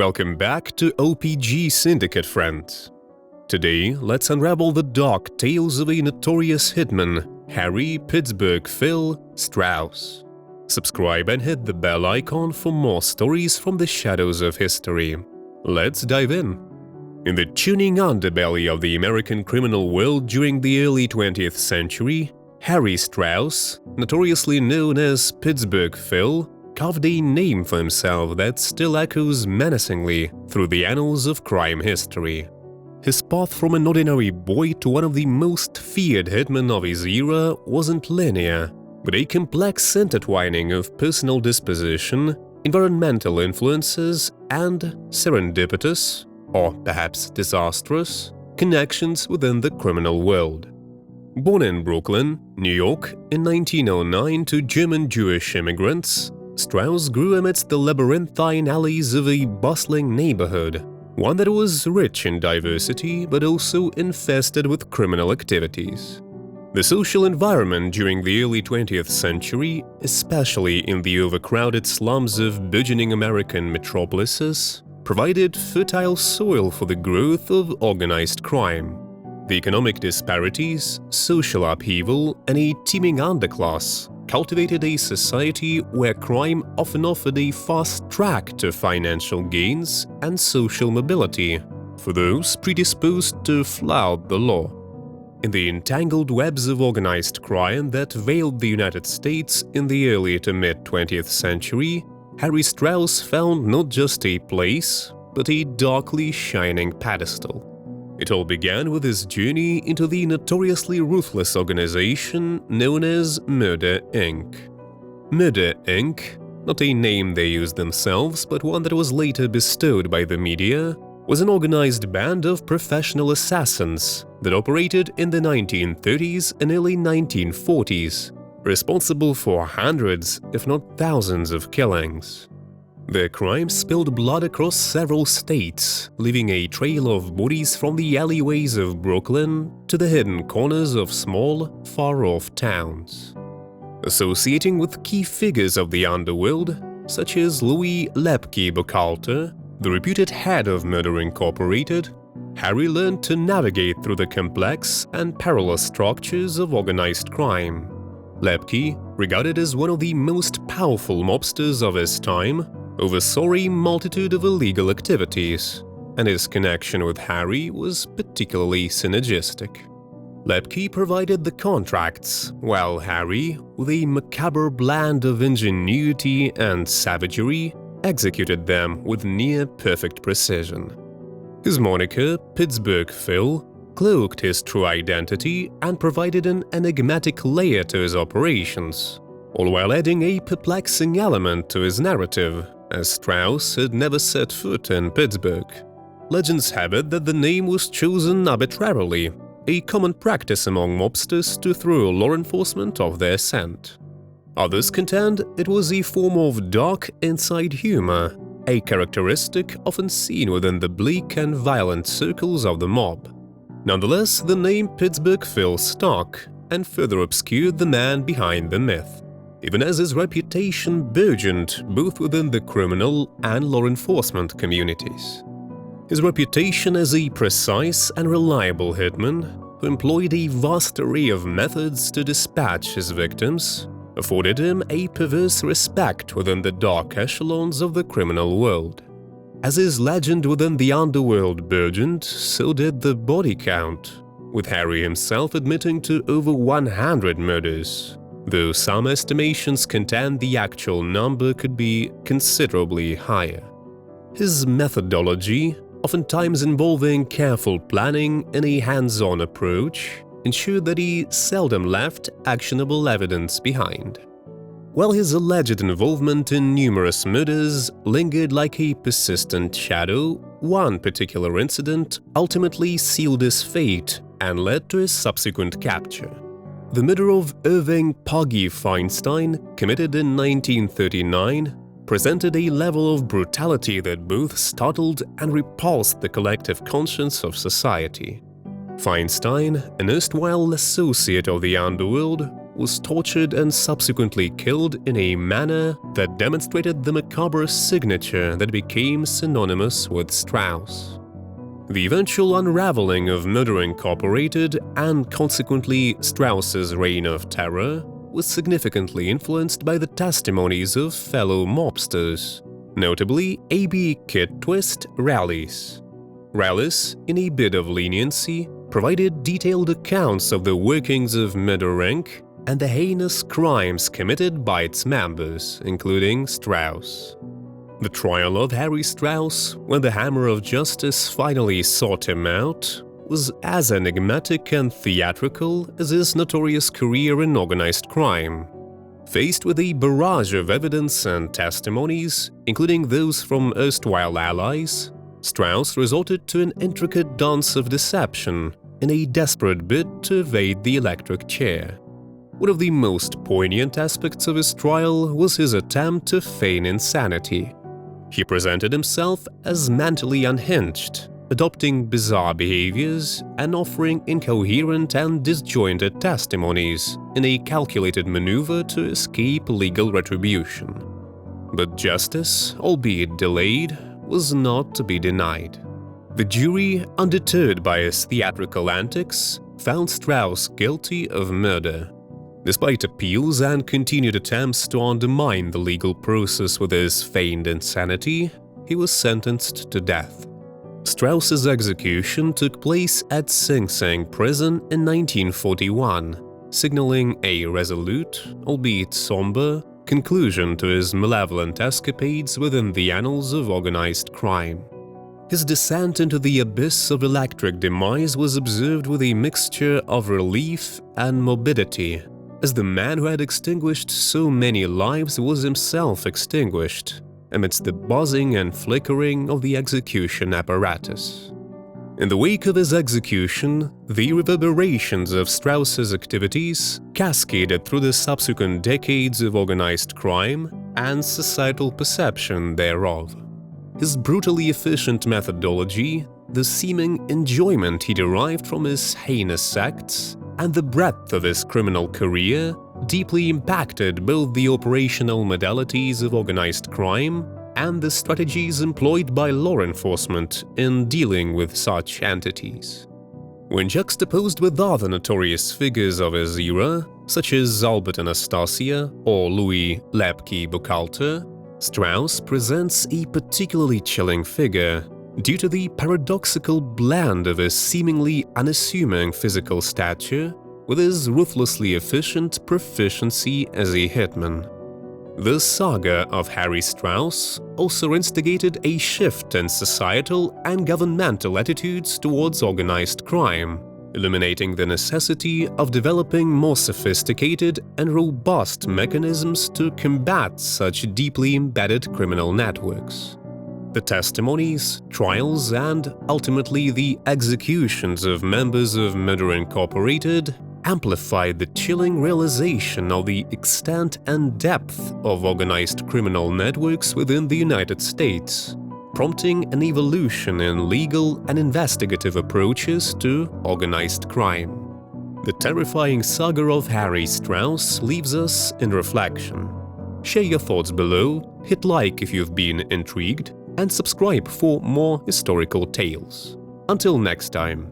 Welcome back to OPG Syndicate, friends. Today, let's unravel the dark tales of a notorious hitman, Harry Pittsburgh Phil Strauss. Subscribe and hit the bell icon for more stories from the shadows of history. Let's dive in. In the churning underbelly of the American criminal world during the early 20th century, Harry Strauss, notoriously known as Pittsburgh Phil, carved a name for himself that still echoes menacingly through the annals of crime history. His path from an ordinary boy to one of the most feared hitmen of his era wasn't linear, but a complex intertwining of personal disposition, environmental influences, and serendipitous, or perhaps disastrous, connections within the criminal world. Born in Brooklyn, New York, in 1909 to German Jewish immigrants, Strauss grew amidst the labyrinthine alleys of a bustling neighborhood, one that was rich in diversity but also infested with criminal activities. The social environment during the early 20th century, especially in the overcrowded slums of burgeoning American metropolises, provided fertile soil for the growth of organized crime. The economic disparities, social upheaval, and a teeming underclass cultivated a society where crime often offered a fast track to financial gains and social mobility for those predisposed to flout the law. In the entangled webs of organized crime that veiled the United States in the early to mid-20th century, Harry Strauss found not just a place, but a darkly shining pedestal. It all began with his journey into the notoriously ruthless organization known as Murder, Inc. Murder, Inc., not a name they used themselves, but one that was later bestowed by the media, was an organized band of professional assassins that operated in the 1930s and early 1940s, responsible for hundreds, if not thousands, of killings. Their crimes spilled blood across several states, leaving a trail of bodies from the alleyways of Brooklyn to the hidden corners of small, far-off towns. Associating with key figures of the underworld, such as Louis Lepke Buchalter, the reputed head of Murder Incorporated, Harry learned to navigate through the complex and perilous structures of organized crime. Lepke, regarded as one of the most powerful mobsters of his time, oversaw a multitude of illegal activities, and his connection with Harry was particularly synergistic. Lepke provided the contracts, while Harry, with a macabre blend of ingenuity and savagery, executed them with near-perfect precision. His moniker, Pittsburgh Phil, cloaked his true identity and provided an enigmatic layer to his operations, all while adding a perplexing element to his narrative, as Strauss had never set foot in Pittsburgh. Legends have it that the name was chosen arbitrarily, a common practice among mobsters to throw law enforcement off their scent. Others contend it was a form of dark inside humor, a characteristic often seen within the bleak and violent circles of the mob. Nonetheless, the name Pittsburgh Phil stuck and further obscured the man behind the myth, even as his reputation burgeoned both within the criminal and law enforcement communities. His reputation as a precise and reliable hitman who employed a vast array of methods to dispatch his victims afforded him a perverse respect within the dark echelons of the criminal world. As his legend within the underworld burgeoned, so did the body count, with Harry himself admitting to over 100 murders, though some estimations contend the actual number could be considerably higher. His methodology, oftentimes involving careful planning and a hands-on approach, ensured that he seldom left actionable evidence behind. While his alleged involvement in numerous murders lingered like a persistent shadow, one particular incident ultimately sealed his fate and led to his subsequent capture. The murder of Irving "Puggy" Feinstein, committed in 1939, presented a level of brutality that both startled and repulsed the collective conscience of society. Feinstein, an erstwhile associate of the underworld, was tortured and subsequently killed in a manner that demonstrated the macabre signature that became synonymous with Strauss. The eventual unraveling of Murder Incorporated and consequently Strauss's reign of terror was significantly influenced by the testimonies of fellow mobsters, notably A.B. Kid Twist Rallis. Rallis, in a bid of leniency, provided detailed accounts of the workings of Murder Inc. and the heinous crimes committed by its members, including Strauss. The trial of Harry Strauss, when the hammer of justice finally sought him out, was as enigmatic and theatrical as his notorious career in organized crime. Faced with a barrage of evidence and testimonies, including those from erstwhile allies, Strauss resorted to an intricate dance of deception in a desperate bid to evade the electric chair. One of the most poignant aspects of his trial was his attempt to feign insanity. He presented himself as mentally unhinged, adopting bizarre behaviors and offering incoherent and disjointed testimonies in a calculated maneuver to escape legal retribution. But justice, albeit delayed, was not to be denied. The jury, undeterred by his theatrical antics, found Strauss guilty of murder. Despite appeals and continued attempts to undermine the legal process with his feigned insanity, he was sentenced to death. Strauss's execution took place at Sing Sing prison in 1941, signaling a resolute, albeit somber, conclusion to his malevolent escapades within the annals of organized crime. His descent into the abyss of electric demise was observed with a mixture of relief and morbidity, as the man who had extinguished so many lives was himself extinguished, amidst the buzzing and flickering of the execution apparatus. In the wake of his execution, the reverberations of Strauss's activities cascaded through the subsequent decades of organized crime and societal perception thereof. His brutally efficient methodology, the seeming enjoyment he derived from his heinous acts, and the breadth of his criminal career deeply impacted both the operational modalities of organized crime and the strategies employed by law enforcement in dealing with such entities. When juxtaposed with other notorious figures of his era, such as Albert Anastasia or Louis Lepke Buchalter, Strauss presents a particularly chilling figure due to the paradoxical blend of his seemingly unassuming physical stature with his ruthlessly efficient proficiency as a hitman. The saga of Harry Strauss also instigated a shift in societal and governmental attitudes towards organized crime, illuminating the necessity of developing more sophisticated and robust mechanisms to combat such deeply embedded criminal networks. The testimonies, trials, and ultimately the executions of members of Murder Incorporated amplified the chilling realization of the extent and depth of organized criminal networks within the United States, prompting an evolution in legal and investigative approaches to organized crime. The terrifying saga of Harry Strauss leaves us in reflection. Share your thoughts below, hit like if you've been intrigued, and subscribe for more historical tales. Until next time.